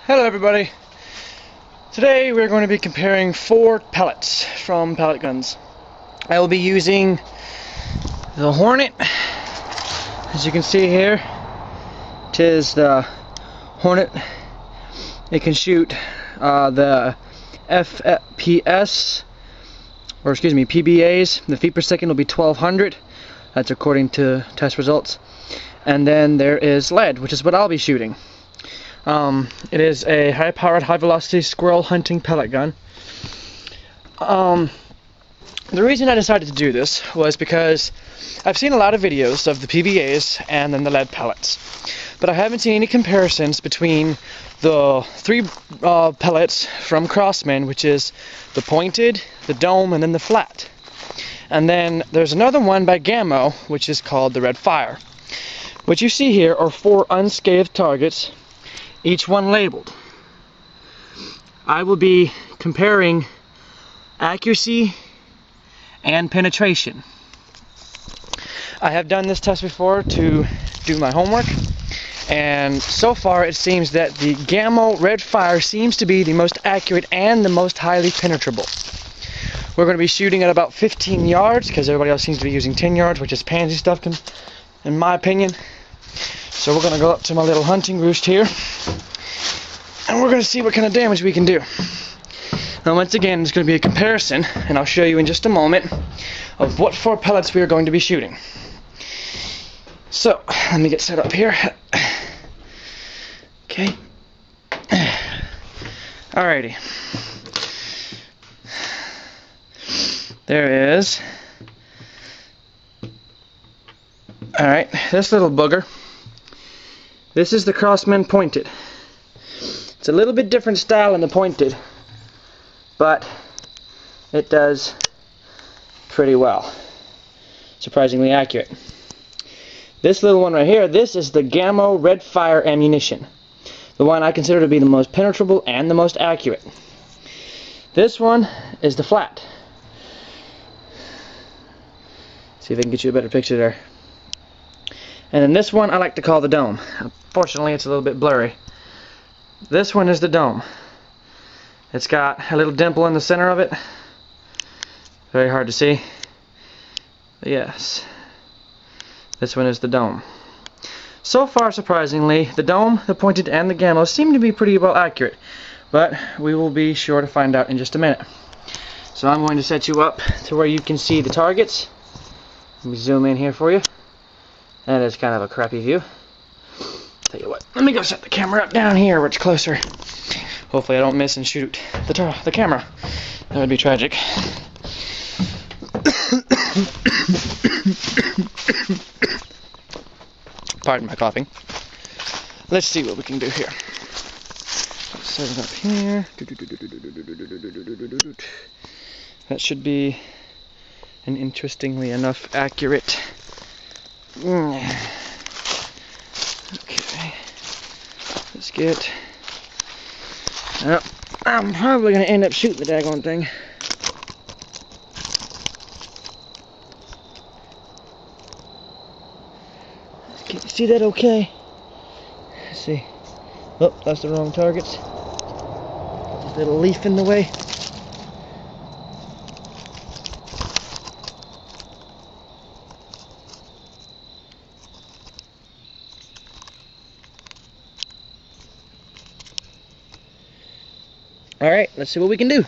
Hello everybody. Today we're going to be comparing 4 pellets from pellet guns. I will be using the Hornet. As you can see here, it is the Hornet. It can shoot the PBAs. The feet per second will be 1200. That's according to test results. And then there is lead, which is what I'll be shooting. It is a high-powered, high-velocity squirrel hunting pellet gun. The reason I decided to do this was because I've seen a lot of videos of the PBAs and then the lead pellets, but I haven't seen any comparisons between the 3 pellets from Crossmen, which is the pointed, the dome, and then the flat. And then there's another one by GAMO, which is called the Red Fire. What you see here are 4 unscathed targets, each one labeled. I will be comparing accuracy and penetration. I have done this test before to do my homework, and so far it seems that the GAMO Red Fire seems to be the most accurate and the most highly penetrable. We're going to be shooting at about 15 yards because everybody else seems to be using 10 yards, which is pansy stuff in my opinion. So we're going to go up to my little hunting roost here, and we're going to see what kind of damage we can do. Now once again, it's going to be a comparison, and I'll show you in just a moment, of what 4 pellets we are going to be shooting. So, let me get set up here. Okay. Alrighty. There is. Alright, this little booger. This is the Crossmen pointed. It's a little bit different style in the pointed, but it does pretty well. Surprisingly accurate. This little one right here, this is the GAMO Red Fire ammunition. The one I consider to be the most penetrable and the most accurate. This one is the flat. See if I can get you a better picture there. And then this one I like to call the dome. Unfortunately, it's a little bit blurry. This one is the dome. It's got a little dimple in the center of it. Very hard to see. But yes, this one is the dome. So far, surprisingly, the dome, the pointed, and the GAMO seem to be pretty well accurate. But we will be sure to find out in just a minute. So I'm going to set you up to where you can see the targets. Let me zoom in here for you. That is kind of a crappy view. Tell you what, let me go set the camera up down here where it's closer. Hopefully I don't miss and shoot the camera. That would be tragic. Pardon my coughing. Let's see what we can do here. Set it up here. That should be an interestingly enough accurate. Okay, let's get. Well, I'm probably going to end up shooting the daggone thing. Can you see that okay? Let's see. Oh, that's the wrong targets. There's a little leaf in the way. Alright, let's see what we can do.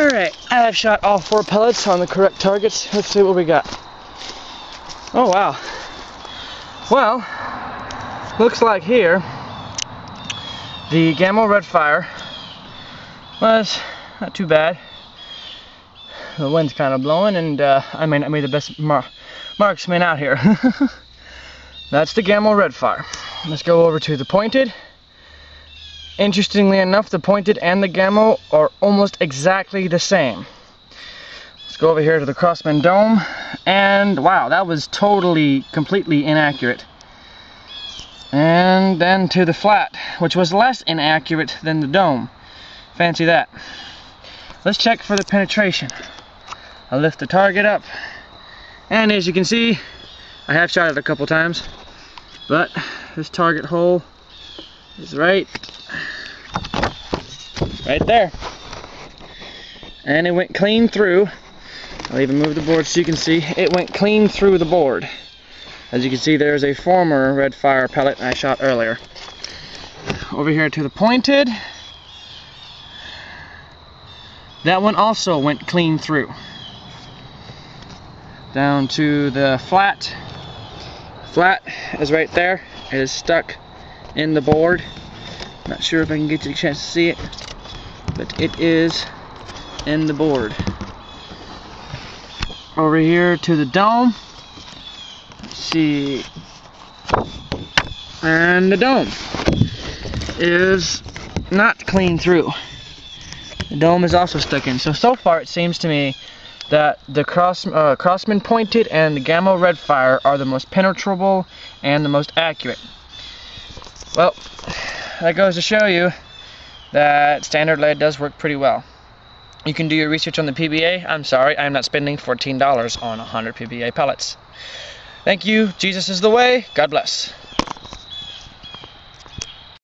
Alright, I've shot all 4 pellets on the correct targets. Let's see what we got. Oh wow. Well, looks like here the GAMO red fire was not too bad. The wind's kind of blowing, and I may not be the best marksman out here. That's the GAMO red fire. Let's go over to the pointed. Interestingly enough, the pointed and the GAMO are almost exactly the same. Let's go over here to the Crossmen dome, and wow, that was completely inaccurate. And then to the flat, which was less inaccurate than the dome. Fancy that. Let's check for the penetration. I'll lift the target up, and as you can see, I have shot it a couple times, but this target hole is right there, and it went clean through. I'll even move the board so you can see it went clean through the board. As you can see, there's a former red fire pellet I shot earlier. Over here to the pointed, that one also went clean through. Down to the flat. Flat is right there. It is stuck in the board. Not sure if I can get you a chance to see it, but it is in the board. Over here to the dome. Let's see. And the dome is not clean through. The dome is also stuck in. So far it seems to me that the Crossmen pointed and the GAMO red fire are the most penetrable and the most accurate. Well, that goes to show you that standard lead does work pretty well. You can do your research on the PBA. I'm sorry, I'm not spending $14 on 100 PBA pellets. Thank you. Jesus is the way. God bless.